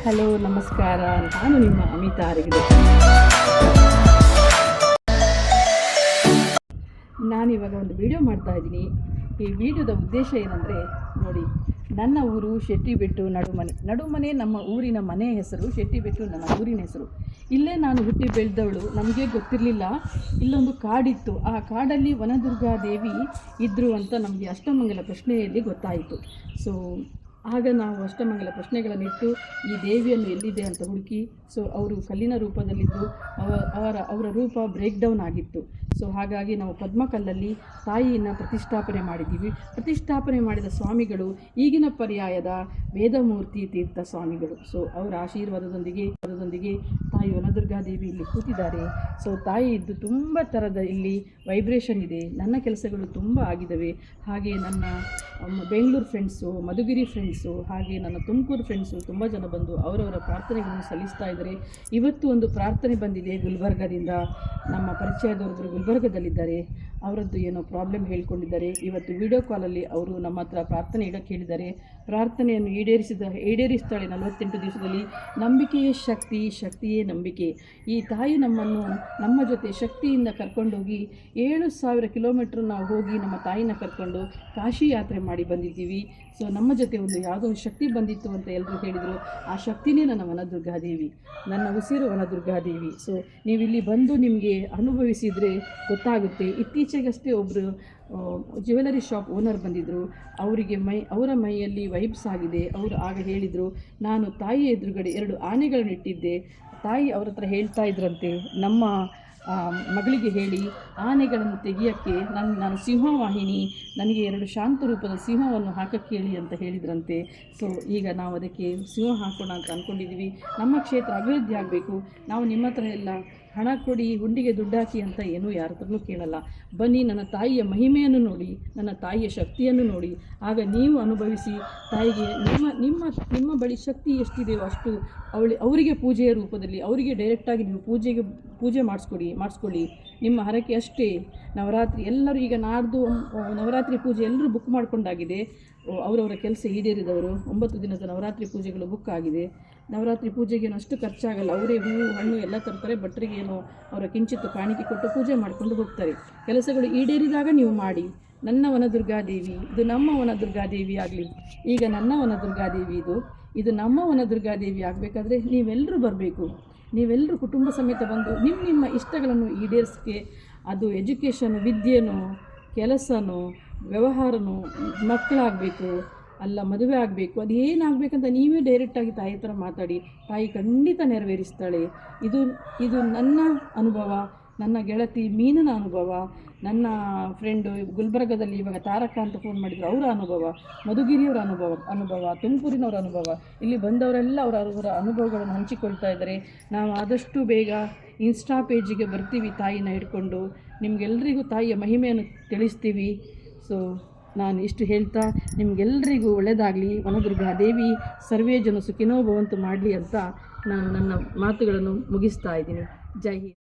Hello ನಮಸ್ಕಾರ. ನಾನು ನಿಮ್ಮ ಅಮಿತಾ ಹೆಗಡೆ. ನಾನಿವಾಗ ಒಂದು ವಿಡಿಯೋ ಮಾಡ್ತಾ ಇದ್ದೀನಿ. ಈ ವಿಡಿಯೋದ ಉದ್ದೇಶ ಏನಂದರೆ, ನೋಡಿ, ನನ್ನ ಊರು ಶೆಟ್ಟಿಬೆಟ್ಟು ನಡುಮನೆ ನಮ್ಮ ಊರಿನ ಮನೆ ಹೆಸರು ಶೆಟ್ಟಿಬೆಟ್ಟು, ನನ್ನ ಊರಿನ ಹೆಸರು. ಇಲ್ಲೇ ನಾನು ಹುಟ್ಟಿ ಬೆಳೆದವಳು. ನಮಗೆ ಗೊತ್ತಿರಲಿಲ್ಲ, ಇಲ್ಲೊಂದು ಕಾಡಿತ್ತು. ಆ ಕಾಡಲ್ಲಿ ವನದುರ್ಗಾದೇವಿ ಇದ್ದರು ಅಂತ ನಮಗೆ ಅಷ್ಟಮಂಗಲ ಪ್ರಶ್ನೆಯಲ್ಲಿ ಗೊತ್ತಾಯಿತು. ಸೊ ಆಗ ನಾವು ಅಷ್ಟಮಂಗಲ ಪ್ರಶ್ನೆಗಳನ್ನಿಟ್ಟು ಈ ದೇವಿಯನ್ನು ಎಲ್ಲಿದೆ ಅಂತ ಹುಡುಕಿ, ಸೊ ಅವರು ಕಲ್ಲಿನ ರೂಪದಲ್ಲಿದ್ದು ಅವರ ರೂಪ ಬ್ರೇಕ್ ಡೌನ್ ಆಗಿತ್ತು. ಸೊ ಹಾಗಾಗಿ ನಾವು ಪದ್ಮಕಲ್ಲಲ್ಲಿ ತಾಯಿಯನ್ನು ಪ್ರತಿಷ್ಠಾಪನೆ ಮಾಡಿದ್ದೀವಿ. ಪ್ರತಿಷ್ಠಾಪನೆ ಮಾಡಿದ ಸ್ವಾಮಿಗಳು ಈಗಿನ ಪರ್ಯಾಯದ ವೇದಮೂರ್ತಿ ತೀರ್ಥ ಸ್ವಾಮಿಗಳು. ಸೊ ಅವರ ಆಶೀರ್ವಾದದೊಂದಿಗೆ ತಾಯಿ ವನದುರ್ಗಾದೇವಿ ಇಲ್ಲಿ ಕೂತಿದ್ದಾರೆ. ಸೊ ತಾಯಿ ಇದ್ದು ತುಂಬ ಥರದ ಇಲ್ಲಿ ವೈಬ್ರೇಷನ್ ಇದೆ. ನನ್ನ ಕೆಲಸಗಳು ತುಂಬ ಆಗಿದ್ದಾವೆ. ಹಾಗೆ ನನ್ನ ಬೆಂಗಳೂರು ಫ್ರೆಂಡ್ಸು, ಮಧುಗಿರಿ ಫ್ರೆಂಡ್ಸು, ಹಾಗೆ ನನ್ನ ತುಮಕೂರು ಫ್ರೆಂಡ್ಸು ತುಂಬ ಜನ ಬಂದು ಅವರವರ ಪ್ರಾರ್ಥನೆಗಳನ್ನು ಸಲ್ಲಿಸ್ತಾ ಇದ್ದಾರೆ. ಇವತ್ತು ಒಂದು ಪ್ರಾರ್ಥನೆ ಬಂದಿದೆ ಗುಲ್ಬರ್ಗದಿಂದ. ನಮ್ಮ ಪರಿಚಯದವರೊಬ್ಬರು ಗುಲ್ಬರ್ಗದಲ್ಲಿದ್ದಾರೆ. ಅವರದ್ದು ಏನೋ ಪ್ರಾಬ್ಲಮ್ ಹೇಳ್ಕೊಂಡಿದ್ದಾರೆ. ಇವತ್ತು ವಿಡಿಯೋ ಕಾಲಲ್ಲಿ ಅವರು ನಮ್ಮ ಹತ್ರ ಪ್ರಾರ್ಥನೆ ಇಡೋಕ್ಕೆ ಹೇಳಿದ್ದಾರೆ. ಪ್ರಾರ್ಥನೆಯನ್ನು ಈಡೇರಿಸ್ತಾಳೆ 48 ದಿವಸದಲ್ಲಿ. ನಂಬಿಕೆಯೇ ಶಕ್ತಿ, ಶಕ್ತಿಯೇ ನಂಬಿಕೆ. ಈ ತಾಯಿ ನಮ್ಮ ಜೊತೆ ಶಕ್ತಿಯಿಂದ ಕರ್ಕೊಂಡೋಗಿ 7,000 ಕಿಲೋಮೀಟ್ರ್ ನಾವು ಹೋಗಿ ನಮ್ಮ ತಾಯಿನ ಕರ್ಕೊಂಡು ಕಾಶಿ ಯಾತ್ರೆ ಮಾಡಿ ಬಂದಿದ್ದೀವಿ. ಸೊ ನಮ್ಮ ಜೊತೆ ಯಾವುದೋ ಒಂದು ಶಕ್ತಿ ಬಂದಿತ್ತು ಅಂತ ಎಲ್ಲರೂ ಹೇಳಿದರು. ಆ ಶಕ್ತಿನೇ ನನ್ನ ವನದುರ್ಗಾದೇವಿ, ನನ್ನ ಉಸಿರು ವನದುರ್ಗಾದೇವಿ. ಸೊ ನೀವಿಲ್ಲಿ ಬಂದು ನಿಮಗೆ ಅನುಭವಿಸಿದರೆ ಗೊತ್ತಾಗುತ್ತೆ. ಇತ್ತೀಚೆಗಷ್ಟೇ ಒಬ್ಬರು ಜ್ಯುವೆಲರಿ ಶಾಪ್ ಓನರ್ ಬಂದಿದ್ದರು. ಅವರ ಮೈಯಲ್ಲಿ ವೈಬ್ಸ್ ಆಗಿದೆ. ಅವರು ಆಗ ಹೇಳಿದರು, ನಾನು ತಾಯಿ ಎದುರುಗಡೆ 2 ಆನೆಗಳನ್ನು ಇಟ್ಟಿದ್ದೆ. ತಾಯಿ ಅವ್ರ ಹತ್ರ ಹೇಳ್ತಾ ಇದ್ರಂತೆ, ನಮ್ಮ ಮಗಳಿಗೆ ಹೇಳಿ ಆನೆಗಳನ್ನು ತೆಗಿಯೋಕ್ಕೆ ನಾನು ಸಿಂಹವಾಹಿನಿ, ನನಗೆ 2 ಶಾಂತ ರೂಪದ ಸಿಂಹವನ್ನು ಹಾಕಕ್ಕೆ ಹೇಳಿ ಅಂತ ಹೇಳಿದ್ರಂತೆ. ಸೊ ಈಗ ನಾವು ಅದಕ್ಕೆ ಸಿಂಹ ಹಾಕೋಣ ಅಂತ ಅಂದ್ಕೊಂಡಿದ್ದೀವಿ. ನಮ್ಮ ಕ್ಷೇತ್ರ ಅಭಿವೃದ್ಧಿ ಆಗಬೇಕು. ನಾವು ನಿಮ್ಮ ಹತ್ರ ಎಲ್ಲ ಹಣ ಕೊಡಿ, ಹುಂಡಿಗೆ ದುಡ್ಡು ಹಾಕಿ ಅಂತ ಏನೂ ಯಾರ ಹತ್ರನೂ ಕೇಳಲ್ಲ. ಬನ್ನಿ, ನನ್ನ ತಾಯಿಯ ಮಹಿಮೆಯನ್ನು ನೋಡಿ, ನನ್ನ ತಾಯಿಯ ಶಕ್ತಿಯನ್ನು ನೋಡಿ. ಆಗ ನೀವು ಅನುಭವಿಸಿ. ತಾಯಿಗೆ ನಿಮ್ಮ ಬಳಿ ಶಕ್ತಿ ಎಷ್ಟಿದೆಯೋ ಅಷ್ಟು ಅವರಿಗೆ ಪೂಜೆಯ ರೂಪದಲ್ಲಿ ಅವರಿಗೆ ಡೈರೆಕ್ಟಾಗಿ ನೀವು ಪೂಜೆ ಮಾಡಿಸ್ಕೊಳ್ಳಿ. ನಿಮ್ಮ ಹರಕೆ ಅಷ್ಟೇ. ನವರಾತ್ರಿ ಎಲ್ಲರೂ ಈಗ ನಾಡ್ದು ನವರಾತ್ರಿ ಪೂಜೆ ಎಲ್ಲರೂ ಬುಕ್ ಮಾಡ್ಕೊಂಡಾಗಿದೆ. ಅವರವರ ಕೆಲಸ ಈಡೇರಿದವರು 9 ದಿನದ ನವರಾತ್ರಿ ಪೂಜೆಗಳು ಬುಕ್ ಆಗಿದೆ. ನವರಾತ್ರಿ ಪೂಜೆಗೇನು ಅಷ್ಟು ಖರ್ಚಾಗಲ್ಲ. ಅವರೇ ಹೂವು ಹಣ್ಣು ಎಲ್ಲ ತರ್ತಾರೆ. ಭಟ್ರಿಗೇನೋ ಅವರ ಕಿಂಚಿತ್ತು ಕಾಣಿಕೆ ಕೊಟ್ಟು ಪೂಜೆ ಮಾಡಿಕೊಂಡು ಹೋಗ್ತಾರೆ. ಕೆಲಸಗಳು ಈಡೇರಿದಾಗ ನೀವು ಮಾಡಿ. ನನ್ನ ವನದುರ್ಗಾದೇವಿ ಇದು ನಮ್ಮ ವನದುರ್ಗಾದೇವಿ ಆಗಲಿ. ಈಗ ನನ್ನ ವನದುರ್ಗಾದೇವಿ ಇದು ನಮ್ಮ ವನದುರ್ಗಾದೇವಿ ಆಗಬೇಕಾದ್ರೆ ನೀವೆಲ್ಲರೂ ಬರಬೇಕು. ನೀವೆಲ್ಲರೂ ಕುಟುಂಬ ಸಮೇತ ಬಂದು ನಿಮ್ಮ ಇಷ್ಟಗಳನ್ನು ಈಡೇರಿಸಕ್ಕೆ, ಅದು ಎಜುಕೇಷನು, ವಿದ್ಯೆನೋ, ಕೆಲಸನೋ, ವ್ಯವಹಾರನೋ, ಮಕ್ಕಳಾಗಬೇಕು, ಅಲ್ಲ ಮದುವೆ ಆಗಬೇಕು, ಅದು ಏನಾಗಬೇಕಂತ ನೀವೇ ಡೈರೆಕ್ಟಾಗಿ ತಾಯಿ ಹತ್ರ ಮಾತಾಡಿ. ತಾಯಿ ಖಂಡಿತ ನೆರವೇರಿಸ್ತಾಳೆ. ಇದು ನನ್ನ ಅನುಭವ, ನನ್ನ ಗೆಳತಿ ಮೀನನ ಅನುಭವ, ನನ್ನ ಫ್ರೆಂಡು ಗುಲ್ಬರ್ಗದಲ್ಲಿ ಇವಾಗ ತಾರಕ ಅಂತ ಫೋನ್ ಮಾಡಿದ್ರು, ಅವರ ಅನುಭವ, ಮಧುಗಿರಿಯವರ ಅನುಭವ, ತುಮಕೂರಿನವರ ಅನುಭವ, ಇಲ್ಲಿ ಬಂದವರೆಲ್ಲ ಅವರ ಅನುಭವಗಳನ್ನು ಹಂಚಿಕೊಳ್ತಾ ಇದ್ದಾರೆ. ನಾವು ಆದಷ್ಟು ಬೇಗ ಇನ್ಸ್ಟಾ ಪೇಜಿಗೆ ಬರ್ತೀವಿ ತಾಯಿನ ಹಿಡ್ಕೊಂಡು. ನಿಮಗೆಲ್ಲರಿಗೂ ತಾಯಿಯ ಮಹಿಮೆಯನ್ನು ತಿಳಿಸ್ತೀವಿ. ಸೊ ನಾನು ಇಷ್ಟು ಹೇಳ್ತಾ ನಿಮಗೆಲ್ಲರಿಗೂ ಒಳ್ಳೆಯದಾಗಲಿ. ವನದುರ್ಗಾದೇವಿ ಸರ್ವೇ ಜನ ಸುಖಿನೋ ಭವಂತು ಮಾಡಲಿ ಅಂತ ನಾನು ನನ್ನ ಮಾತುಗಳನ್ನು ಮುಗಿಸ್ತಾ ಇದ್ದೀನಿ. ಜೈ ಹಿಂದ್.